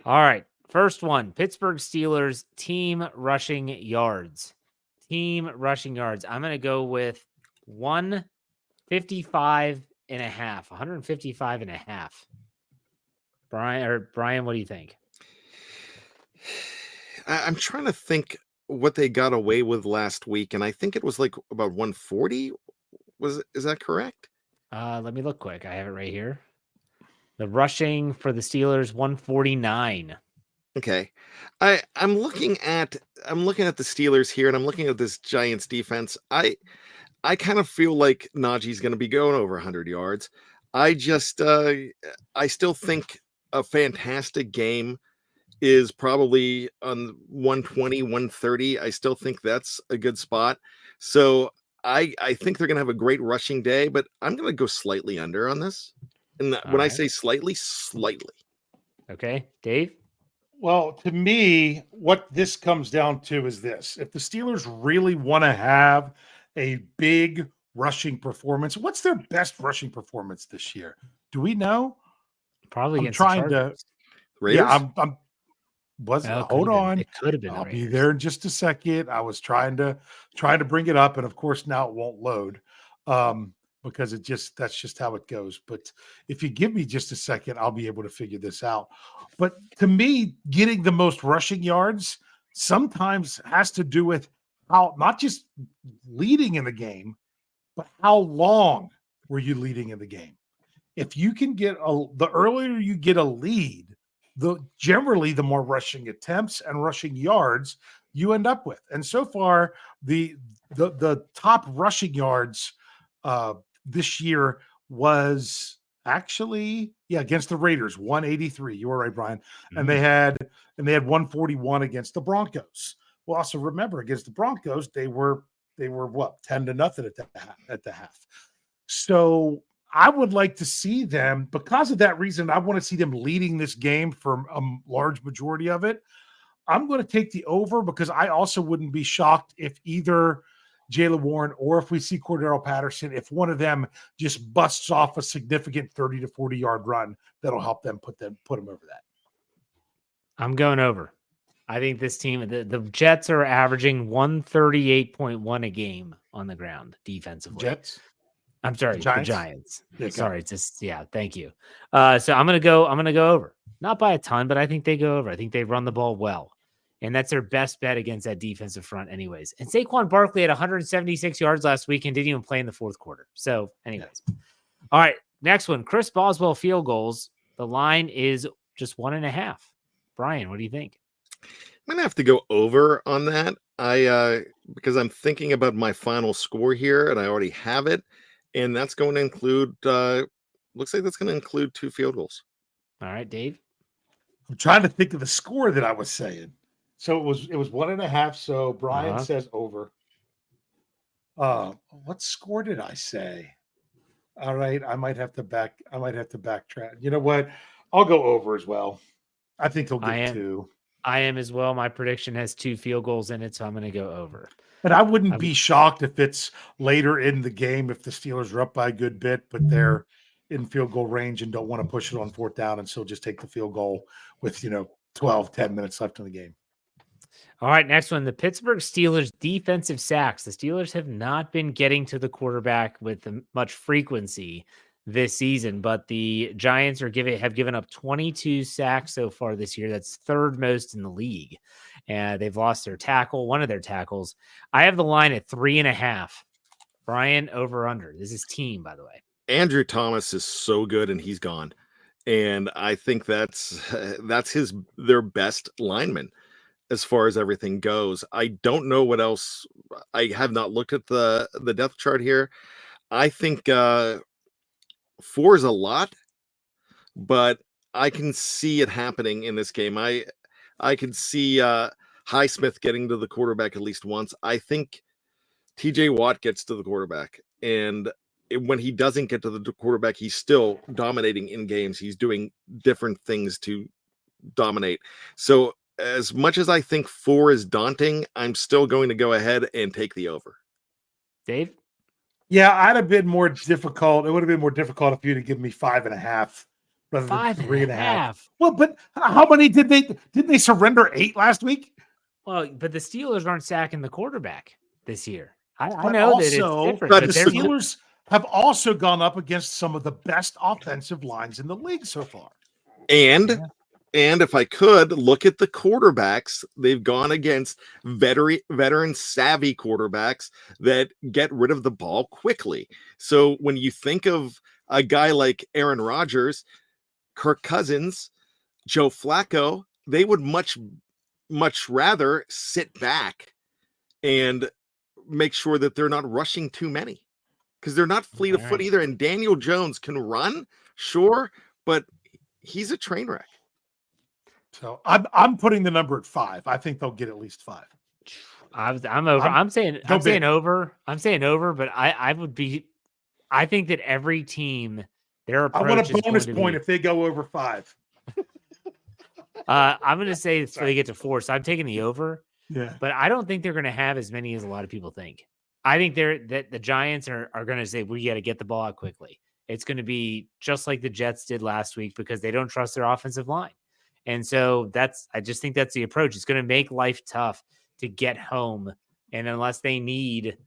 All right. First one, Pittsburgh Steelers team rushing yards. I'm going to go with 155 and a half. 155 and a half. Bryan, what do you think? I'm trying to think what they got away with last week, and I think it was like about 140. Is that correct? Let me look quick. I have it right here. The rushing for the Steelers, 149. Okay. I'm looking at the Steelers here, and I'm looking at this Giants defense. I kind of feel like Najee's going to be going over 100 yards. I still think a fantastic game is probably on 120, 130. I still think that's a good spot. So I think they're going to have a great rushing day, but I'm going to go slightly under on this. And when I say slightly. Okay. Dave? Well, to me, what this comes down to is this. If the Steelers really want to have a big rushing performance, what's their best rushing performance this year? Do we know? Probably I'm against the trying to. Chargers. Raiders? Yeah, I'm. Oh, Hold on. It could have been the I'll be Raiders. there in just a second. I was trying to bring it up, and of course now it won't load, because that's just how it goes. But if you give me just a second, I'll be able to figure this out. But to me, getting the most rushing yards sometimes has to do with how, not just leading in the game, but how long were you leading in the game? If you can the earlier you get a lead, generally the more rushing attempts and rushing yards you end up with. And so far, the top rushing yards this year was actually against the Raiders, 183. You were right, Brian. And they had 141 against the Broncos. Well, also remember, against the Broncos, they were what, 10-0 at the half. So I would like to see them, because of that reason, I want to see them leading this game for a large majority of it. I'm going to take the over, because I also wouldn't be shocked if either Jaylen Warren or if we see Cordero Patterson, if one of them just busts off a significant 30 to 40 yard run, that'll help them put them over that. I'm going over. I think this team, the Jets are averaging 138.1 a game on the ground defensively. Jets? I'm sorry, the Giants. Yeah, sorry, thank you. So I'm gonna go over. Not by a ton, but I think they go over. I think they run the ball well. And that's their best bet against that defensive front anyways. And Saquon Barkley had 176 yards last week and didn't even play in the fourth quarter. So anyways. All right, next one. Chris Boswell field goals. The line is just 1.5. Brian, what do you think? I'm gonna have to go over on that. Because I'm thinking about my final score here, and I already have it, and that's going to include. Looks like that's going to include 2 field goals. All right, Dave. I'm trying to think of the score that I was saying. So it was 1.5. So Brian says over. What score did I say? All right, I might have to backtrack. You know what? I'll go over as well. I think he'll get 2. I am as well. My prediction has 2 field goals in it, so I'm going to go over. And I wouldn't be shocked if it's later in the game, if the Steelers are up by a good bit, but they're in field goal range and don't want to push it on 4th down, and so just take the field goal with 10 minutes left in the game. All right, next one. The Pittsburgh Steelers defensive sacks. The Steelers have not been getting to the quarterback with much frequency this season, but the Giants have given up 22 sacks so far this year. That's 3rd most in the league. And they've lost one of their tackles. I have the line at 3.5. Brian, over under. This is team, by the way. Andrew Thomas is so good, and he's gone. And I think that's their best lineman as far as everything goes. I don't know what else. I have not looked at the depth chart here. I think 4 is a lot, but I can see it happening in this game. I can see Highsmith getting to the quarterback at least once. I think TJ Watt gets to the quarterback, and when he doesn't get to the quarterback, he's still dominating in games. He's doing different things to dominate. So as much as I think 4 is daunting, I'm still going to go ahead and take the over. Dave? Yeah, I'd have been more difficult. It would have been more difficult if you'd have given me 5.5 rather than 3.5. Well, but how many didn't they surrender 8 last week? Well, but the Steelers aren't sacking the quarterback this year. I know also, that it's different. But the Steelers have also gone up against some of the best offensive lines in the league so far. And if I could look at the quarterbacks, they've gone against veteran savvy quarterbacks that get rid of the ball quickly. So when you think of a guy like Aaron Rodgers, Kirk Cousins, Joe Flacco, they would much rather sit back and make sure that they're not rushing too many, because they're not fleet of foot either. And Daniel Jones can run, sure, but he's a train wreck. So I'm putting the number at 5. I think they'll get at least 5. I'm over. I'm saying over. I'm saying over, but I think that every team, their approach, I want a bonus point if they go over 5. I'm going to say they get to 4, so I'm taking the over. Yeah. But I don't think they're going to have as many as a lot of people think. I think that the Giants are going to say, we got to get the ball out quickly. It's going to be just like the Jets did last week because they don't trust their offensive line. And so I just think that's the approach. It's going to make life tough to get home. And unless they need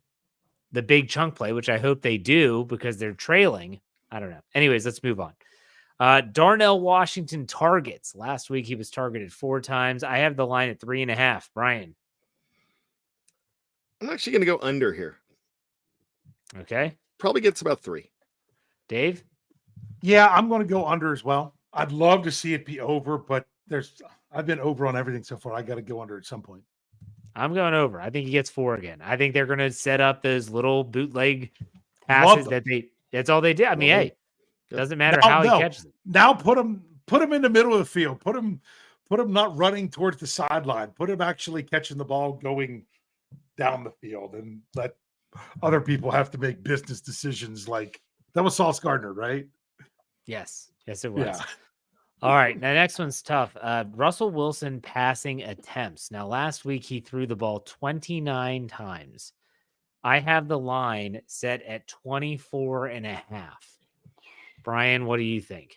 the big chunk play, which I hope they do because they're trailing, I don't know. Anyways, let's move on. Darnell Washington targets. Last week he was targeted 4 times. I have the line at 3.5. Bryan. I'm actually going to go under here. Okay. Probably gets about 3. Dave? Yeah, I'm going to go under as well. I'd love to see it be over, but I've been over on everything so far. I got to go under at some point. I'm going over. I think he gets 4 again. I think they're going to set up those little bootleg passes that's all they did. I mean, hey, doesn't matter how he catches it. Now put him in the middle of the field. Put him not running towards the sideline. Put him actually catching the ball going down the field, and let other people have to make business decisions. Like that was Sauce Gardner, right? Yes, it was. Yeah. All right, now next one's tough. Russell Wilson passing attempts. Now last week he threw the ball 29 times. I have the line set at 24.5. Bryan, what do you think?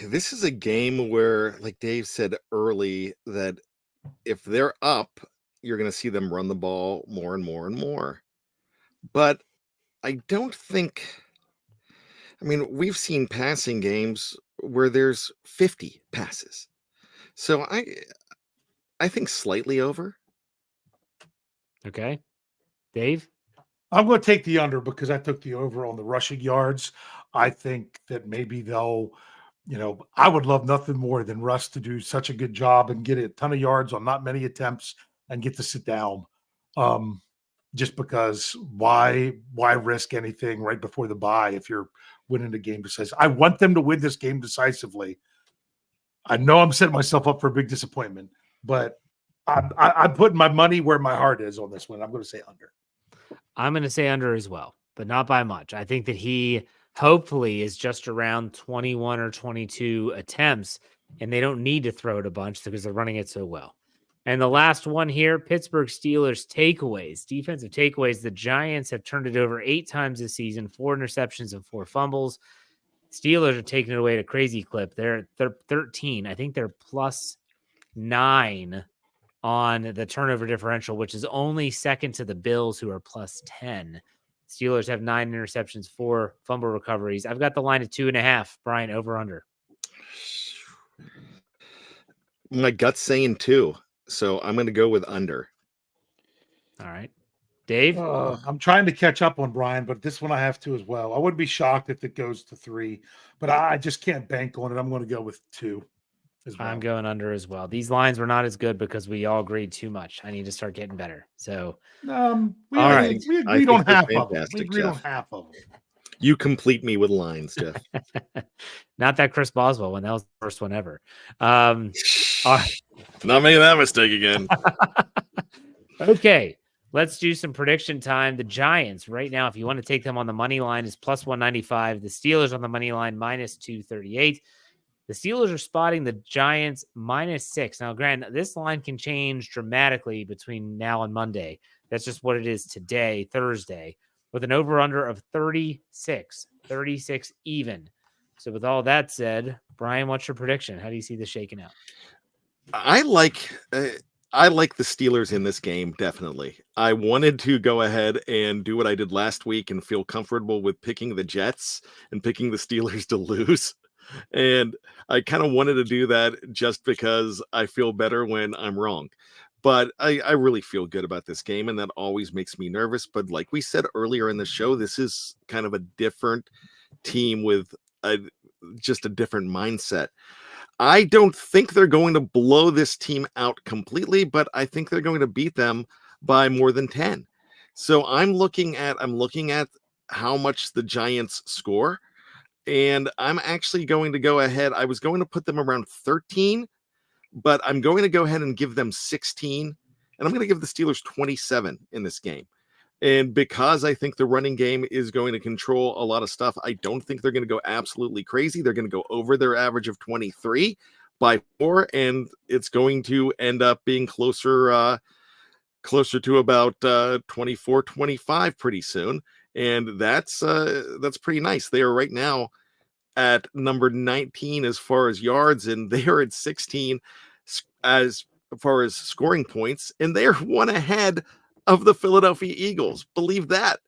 This is a game where, like Dave said early, that if they're up, you're going to see them run the ball more and more and more. But I don't think, we've seen passing games where there's 50 passes. So I think slightly over. Okay. Dave? I'm going to take the under because I took the over on the rushing yards. I think that maybe they'll, I would love nothing more than Russ to do such a good job and get a ton of yards on not many attempts and get to sit down. Just because why risk anything right before the bye if you're winning the game decisively? I want them to win this game decisively. I know I'm setting myself up for a big disappointment, but I'm putting my money where my heart is on this one. I'm going to say under. I'm going to say under as well, but not by much. I think that he hopefully is just around 21 or 22 attempts, and they don't need to throw it a bunch because they're running it so well. And the last one here, Pittsburgh Steelers takeaways, defensive takeaways. The Giants have turned it over 8 times this season, 4 interceptions and 4 fumbles. Steelers are taking it away at a crazy clip. They're 13. I think they're plus 9 on the turnover differential, which is only second to the Bills, who are plus 10. Steelers have 9 interceptions, 4 fumble recoveries. I've got the line at 2.5. Bryan, over under. My gut's saying 2, so I'm going to go with under. All right. Dave? I'm trying to catch up on Bryan, but this one I have to as well. I wouldn't be shocked if it goes to 3, but I just can't bank on it. I'm going to go with 2 as well. I'm going under as well. These lines were not as good because we all agreed too much. I need to start getting better. So, we agreed on half of them. We agreed on half of them. You complete me with lines, Jeff. Not that Chris Boswell one. That was the first one ever. All right. Not making that mistake again. Okay. Let's do some prediction time. The Giants right now, if you want to take them on the money line, is plus 195. The Steelers on the money line, minus 238. The Steelers are spotting the Giants minus 6. Now, granted, this line can change dramatically between now and Monday. That's just what it is today, Thursday, with an over-under of 36 even. So with all that said, Bryan, what's your prediction? How do you see this shaking out? I like the Steelers in this game, definitely. I wanted to go ahead and do what I did last week and feel comfortable with picking the Jets and picking the Steelers to lose. And I kind of wanted to do that just because I feel better when I'm wrong. But I really feel good about this game, and that always makes me nervous. But like we said earlier in the show, this is kind of a different team with just a different mindset. I don't think they're going to blow this team out completely, but I think they're going to beat them by more than 10. So I'm looking at how much the Giants score. And I'm actually going to go ahead. I was going to put them around 13, but I'm going to go ahead and give them 16. And I'm going to give the Steelers 27 in this game. And because I think the running game is going to control a lot of stuff, I don't think they're going to go absolutely crazy. They're going to go over their average of 23 by 4, and it's going to end up being closer to about 24, 25 pretty soon. And that's pretty nice. They are right now at number 19 as far as yards, and they are at 16 as far as scoring points, and they're one ahead of the Philadelphia Eagles. Believe that.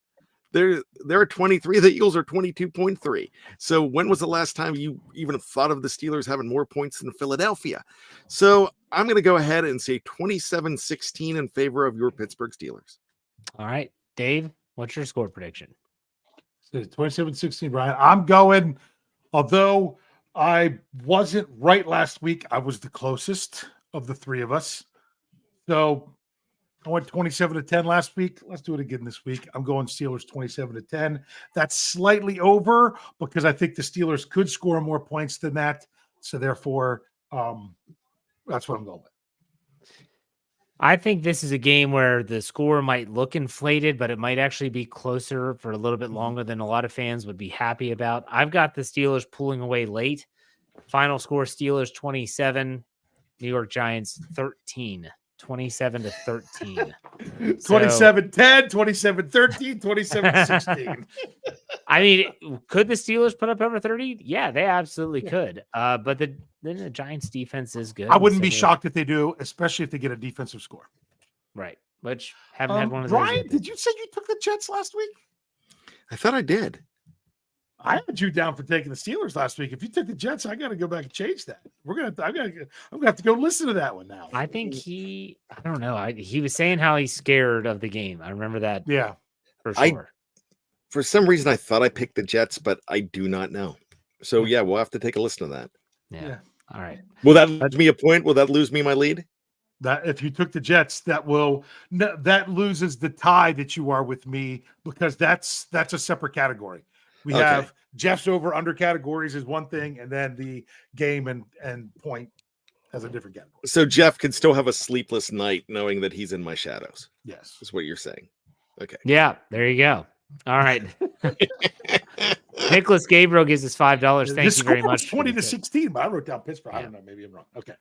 They're at 23. The Eagles are 22.3. So when was the last time you even thought of the Steelers having more points than Philadelphia? So I'm going to go ahead and say 27-16 in favor of your Pittsburgh Steelers. All right, Dave, what's your score prediction? 27-16, Bryan. I'm going, although I wasn't right last week, I was the closest of the three of us. So I went 27-10 last week. Let's do it again this week. I'm going Steelers 27-10. That's slightly over because I think the Steelers could score more points than that. So therefore, that's what I'm going with. I think this is a game where the score might look inflated, but it might actually be closer for a little bit longer than a lot of fans would be happy about. I've got the Steelers pulling away late. Final score, Steelers 27, New York Giants 13. 27-13. 27-10, 27-13, 27-16. I mean, could the Steelers put up over 30? Yeah, they absolutely could. But then the Giants defense is good. I wouldn't be shocked if they do, especially if they get a defensive score. Right. Which haven't had one of those. Bryan, did you say you took the Jets last week? I thought I did. I had you down for taking the Steelers last week. If you took the Jets, I got to go back and change that. I'm gonna have to go listen to that one now. I think I don't know. He was saying how he's scared of the game. I remember that. Yeah, for sure. For some reason, I thought I picked the Jets, but I do not know. So yeah, we'll have to take a listen to that. Yeah. All right. Will that lose me a point? Will that lose me my lead? That if you took the Jets, that loses the tie that you are with me, because that's a separate category. We have Jeff's over under categories is one thing, and then the game and point as a different category. So Jeff can still have a sleepless night knowing that he's in my shadows. Yes. Is what you're saying. Okay. Yeah, there you go. All right. Nicholas Gabriel gives us $5. Thank you very much. 20-16, but I wrote down Pittsburgh. I don't know. Maybe I'm wrong. Okay.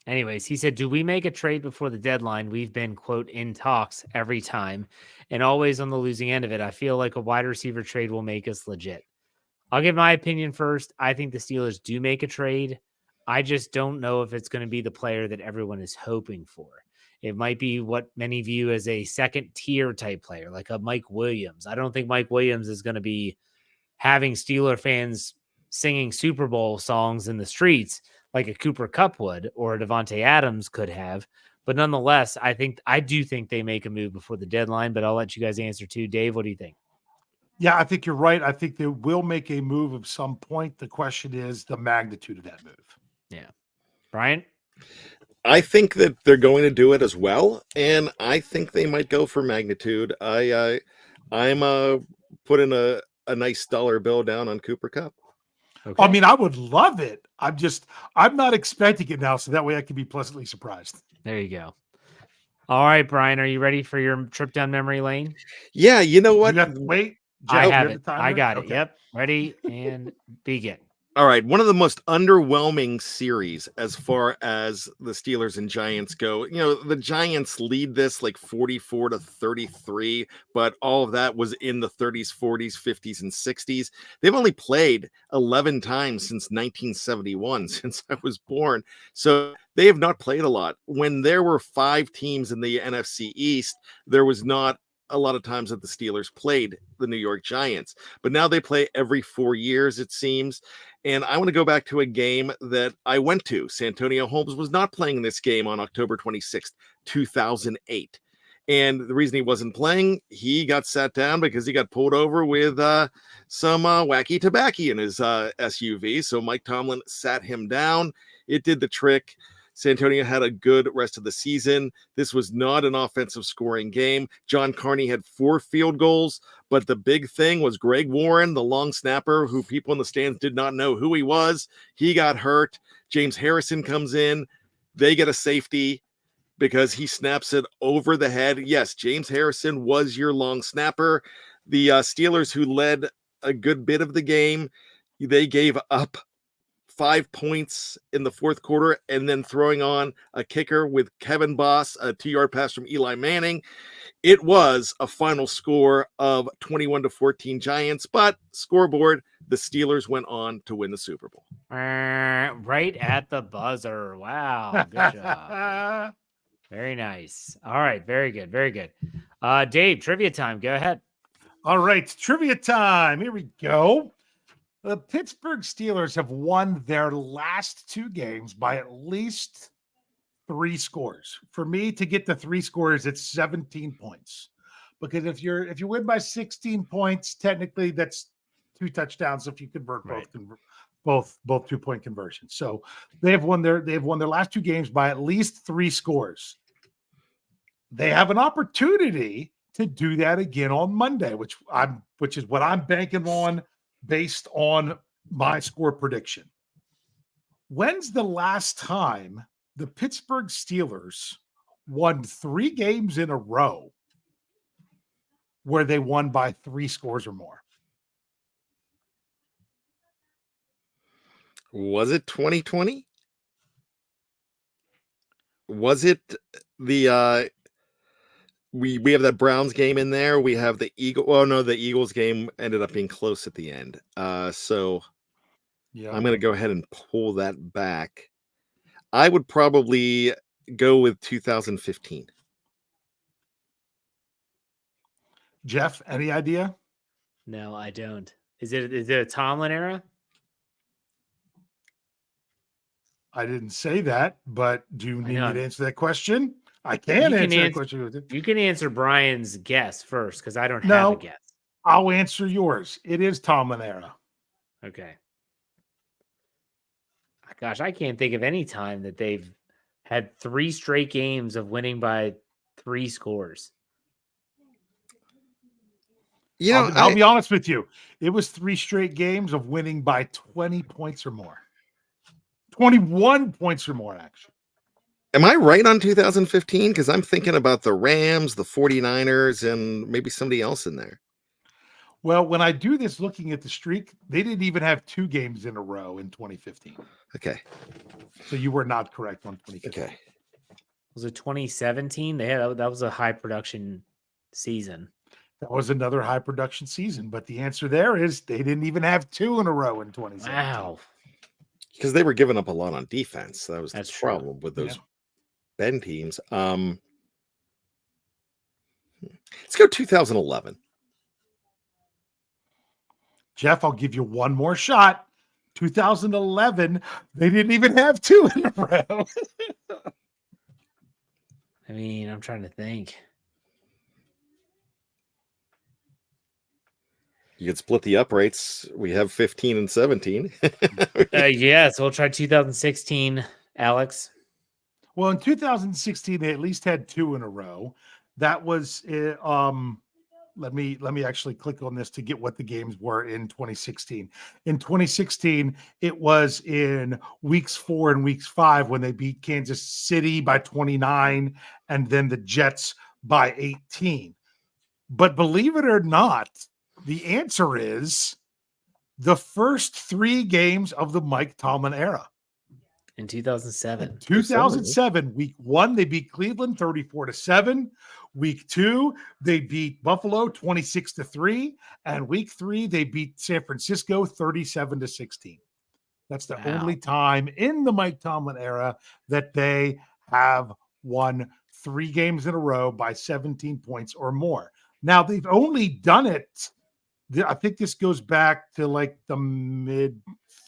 Anyways, he said, do we make a trade before the deadline? We've been, quote, in talks every time and always on the losing end of it. I feel like a wide receiver trade will make us legit. I'll give my opinion first. I think the Steelers do make a trade. I just don't know if it's going to be the player that everyone is hoping for. It might be what many view as a second tier type player, like a Mike Williams. I don't think Mike Williams is going to be having Steeler fans singing Super Bowl songs in the streets like a Cooper Kupp would or a Devontae Adams could have. But nonetheless, I do think they make a move before the deadline, but I'll let you guys answer too. Dave, what do you think? Yeah, I think you're right. I think they will make a move of some point. The question is the magnitude of that move. Yeah. Bryan? I think that they're going to do it as well, and I think they might go for magnitude. I'm putting a nice dollar bill down on Cooper Kupp. Okay. I mean, I would love it. I'm not expecting it now, so that way I can be pleasantly surprised. There you go. All right, Bryan, are you ready for your trip down memory lane? Yeah, you know what? You have to wait. I have it. I got it. Yep. Ready and begin. All right. One of the most underwhelming series as far as the Steelers and Giants go. You know, the Giants lead this like 44-33, but all of that was in the 30s, 40s, 50s, and 60s. They've only played 11 times since 1971, since I was born. So they have not played a lot. When there were 5 teams in the NFC East, there was not a lot of times that the Steelers played the New York Giants, but now they play every 4 years, it seems. And I want to go back to a game that I went to. Santonio Holmes was not playing this game on October 26th, 2008. And the reason he wasn't playing, he got sat down because he got pulled over with some wacky tobacco in his SUV. So Mike Tomlin sat him down. It did the trick. Santonio had a good rest of the season. This was not an offensive scoring game. John Carney had 4 field goals, but the big thing was Greg Warren, the long snapper, who people in the stands did not know who he was. He got hurt. James Harrison comes in. They get a safety. because he snaps it over the head. Yes, James Harrison was your long snapper. The Steelers, who led a good bit of the game, they gave up 5 points in the fourth quarter, and then throwing on a kicker with Kevin Boss, a 2-yard pass from Eli Manning. It was a final score of 21-14 Giants, but scoreboard, the Steelers went on to win the Super Bowl. Right at the buzzer. Wow. Good job. Very nice. All right. Very good. Very good. Dave, trivia time. Go ahead. All right. Trivia time. Here we go. The Pittsburgh Steelers have won their last 2 games by at least 3 scores. For me to get to 3 scores, it's 17 points. Because if you win by 16 points, technically that's 2 touchdowns if you convert both 2-point conversions. So they've won their last 2 games by at least 3 scores. They have an opportunity to do that again on Monday, which is what I'm banking on based on my score prediction. When's the last time the Pittsburgh Steelers won 3 games in a row where they won by 3 scores or more? Was it 2020? Was it the we have that Browns game in there? We have the the Eagles game ended up being close at the end. So yeah, I'm going to go ahead and pull that back. I would probably go with 2015. Jeff, any idea? No, I don't. Is it a Tomlin era? I didn't say that, but do you need me to answer that question? I can answer that question. You can answer Brian's guess first because I don't have a guess. I'll answer yours. It is Tomlin era. Okay. Gosh, I can't think of any time that they've had 3 straight games of winning by 3 scores. I'll be honest with you. It was 3 straight games of winning by 20 points or more. 21 points or more, actually. Am I right on 2015? Because I'm thinking about the Rams, the 49ers, and maybe somebody else in there. Well, when I do this looking at the streak, they didn't even have 2 games in a row in 2015. Okay. So you were not correct on 2015. Okay. Was it 2017? That was a high production season. That was another high production season. But the answer there is they didn't even have 2 in a row in 2017. Wow. Because they were giving up a lot on defense. That's the problem with those Ben teams. Let's go 2011. Jeff, I'll give you one more shot. 2011, they didn't even have 2 in a row. I mean, I'm trying to think. You could split the uprights. We have 15 and 17. Yeah, so we'll try 2016, Alex. Well, in 2016, they at least had 2 in a row. That was let me actually click on this to get what the games were in 2016. In 2016, it was in weeks 4 and weeks 5 when they beat Kansas City by 29 and then the Jets by 18. But believe it or not, the answer is the first 3 games of the Mike Tomlin era. In 2007. In 2007, week 1, they beat Cleveland 34-7. Week 2, they beat Buffalo 26-3. And week 3, they beat San Francisco 37-16. That's the only time in the Mike Tomlin era that they have won 3 games in a row by 17 points or more. Now, they've only done it. I think this goes back to like the mid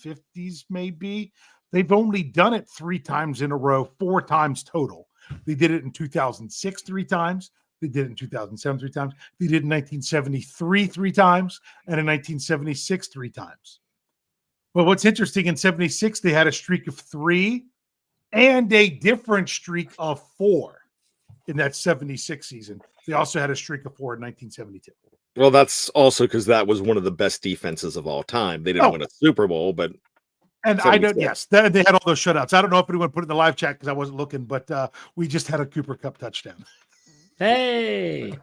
50s, maybe. They've only done it 3 times in a row, 4 times total. They did it in 2006 3 times. They did it in 2007 3 times. They did it in 1973 3 times, and in 1976 3 times. But what's interesting, in 76, they had a streak of 3 and a different streak of 4 in that 76 season. They also had a streak of 4 in 1972. Well, that's also because that was one of the best defenses of all time. They didn't win a Super Bowl, but And I don't, yes, they had all those shutouts. I don't know if anyone put it in the live chat because I wasn't looking, but we just had a Cooper Cup touchdown. Hey.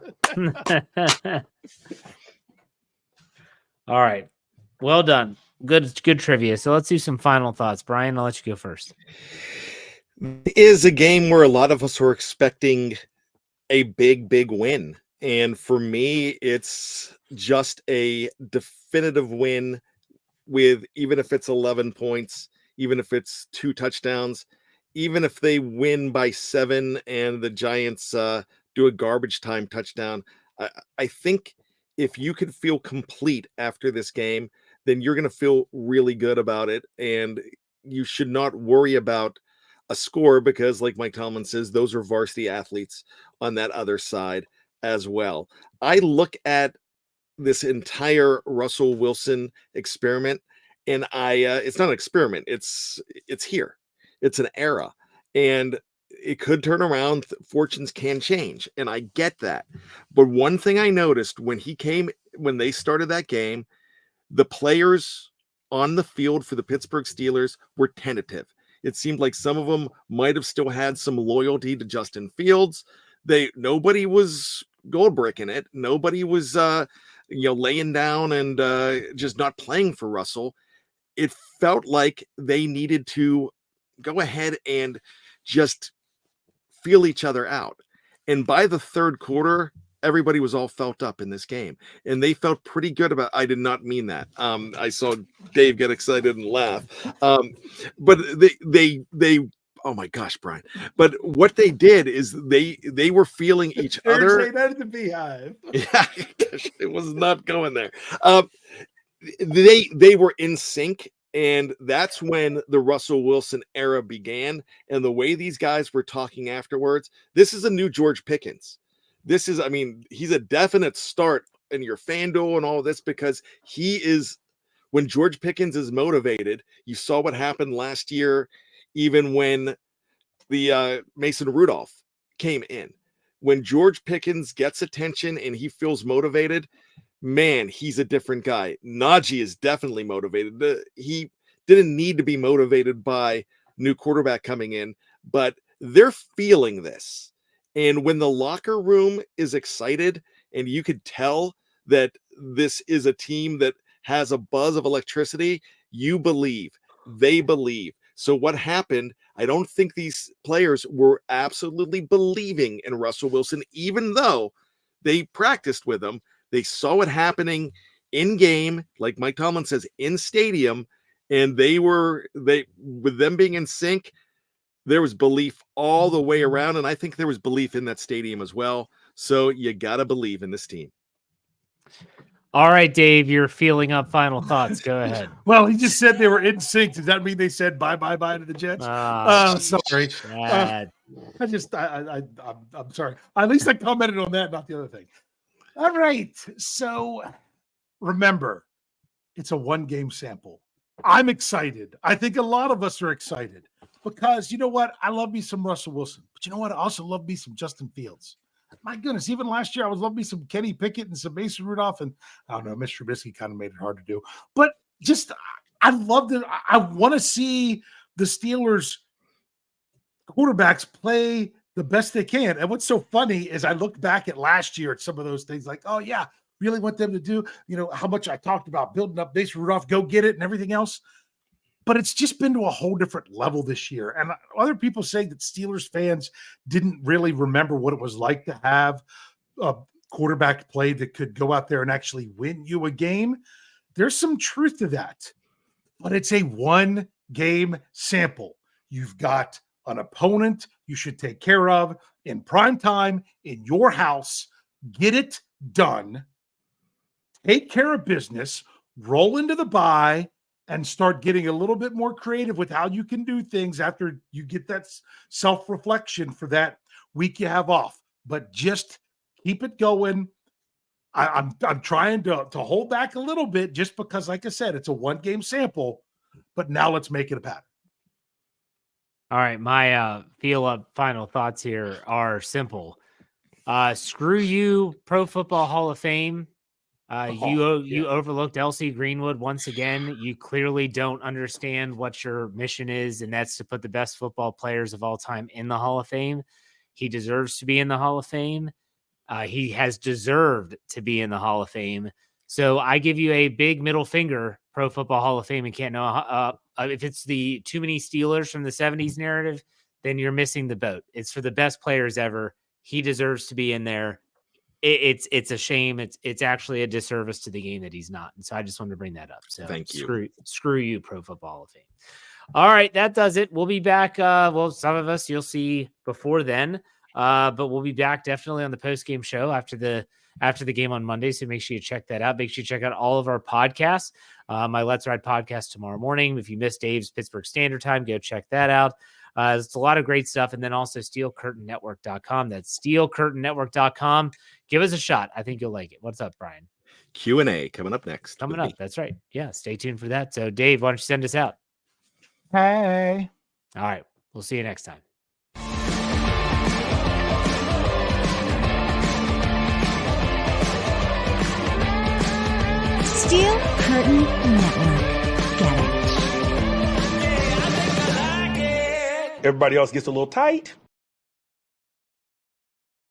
All right. Well done. Good trivia. So let's do some final thoughts. Bryan, I'll let you go first. It is a game where a lot of us were expecting a big win. And for me, it's just a definitive win with, even if it's 11 points, even if it's 2 touchdowns, even if they win by 7 and the Giants do a garbage time touchdown. I think if you can feel complete after this game, then you're going to feel really good about it. And you should not worry about a score because, like Mike Tomlin says, those are varsity athletes on that other side as well. I look at this entire Russell Wilson experiment, and it's not an experiment. It's here. It's an era, and it could turn around. Fortunes can change, and I get that. But one thing I noticed when they started that game, the players on the field for the Pittsburgh Steelers were tentative. It seemed like some of them might have still had some loyalty to Justin Fields. Nobody was gold bricking it. Nobody was laying down and just not playing for Russell. It felt like they needed to go ahead and just feel each other out. And by the third quarter, everybody was all felt up in this game, and they felt pretty good about. I did not mean that. I saw Dave get excited and laugh, but they. Oh my gosh, Bryan! But what they did is they were feeling each other. Say that at the Beehive. Yeah, it was not going there. They were in sync, and that's when the Russell Wilson era began. And the way these guys were talking afterwards, this is a new George Pickens. This is, he's a definite start in your FanDuel and all of this because he is, when George Pickens is motivated, you saw what happened last year, even when the Mason Rudolph came in. When George Pickens gets attention and he feels motivated, man, he's a different guy. Najee is definitely motivated. He didn't need to be motivated by new quarterback coming in, but they're feeling this. And when the locker room is excited and you could tell that this is a team that has a buzz of electricity, you believe, they believe. So what happened, I don't think these players were absolutely believing in Russell Wilson, even though they practiced with him. They saw it happening in game, like Mike Tomlin says, in stadium, and with them being in sync, there was belief all the way around, and I think there was belief in that stadium as well. So you got to believe in this team. All right, Dave, you're feeling up final thoughts. Go ahead. Well, he just said they were in sync. Does that mean they said bye to the Jets? Sorry. I'm sorry. At least I commented on that, not the other thing. All right. So remember, it's a 1-game sample. I'm excited. I think a lot of us are excited because you know what? I love me some Russell Wilson, but you know what? I also love me some Justin Fields. My goodness, even last year, I was loving me some Kenny Pickett and some Mason Rudolph, and I don't know, Mr. Trubisky kind of made it hard to do. But just, I loved it. I want to see the Steelers quarterbacks play the best they can. And what's so funny is I look back at last year at some of those things like, oh, yeah, really want them to do, how much I talked about building up Mason Rudolph, go get it and everything else. But it's just been to a whole different level this year. And other people say that Steelers fans didn't really remember what it was like to have a quarterback play that could go out there and actually win you a game. There's some truth to that. But it's a 1-game sample. You've got an opponent you should take care of in prime time in your house. Get it done. Take care of business. Roll into the bye. And start getting a little bit more creative with how you can do things after you get that self-reflection for that week you have off. But just keep it going. I'm trying to hold back a little bit just because, like I said, it's a 1-game sample. But now let's make it a pattern. All right, my final thoughts here are simple. Screw you, Pro Football Hall of Fame. You overlooked L.C. Greenwood once again. You clearly don't understand what your mission is, and that's to put the best football players of all time in the Hall of Fame. He deserves to be in the Hall of Fame. He has deserved to be in the Hall of Fame. So I give you a big middle finger, Pro Football Hall of Fame, and can't know if it's the too many Steelers from the 70s narrative, then you're missing the boat. It's for the best players ever. He deserves to be in there. It's a shame. It's actually a disservice to the game that he's not. And so I just wanted to bring that up. So thank you. Screw you, Pro Football Hall of Fame. All right, that does it. We'll be back. Well, some of us you'll see before then, but we'll be back definitely on the post-game show after the game on Monday. So make sure you check that out. Make sure you check out all of our podcasts. My Let's Ride podcast tomorrow morning. If you missed Dave's Pittsburgh Standard Time, go check that out. It's a lot of great stuff. And then also steelcurtainnetwork.com. That's steelcurtainnetwork.com. Give us a shot. I think you'll like it. What's up, Bryan? Q&A coming up next. Coming up. That's right. Yeah. Stay tuned for that. So Dave, why don't you send us out? Hey. All right. We'll see you next time. Steel Curtain Network. Get it? Everybody else gets a little tight.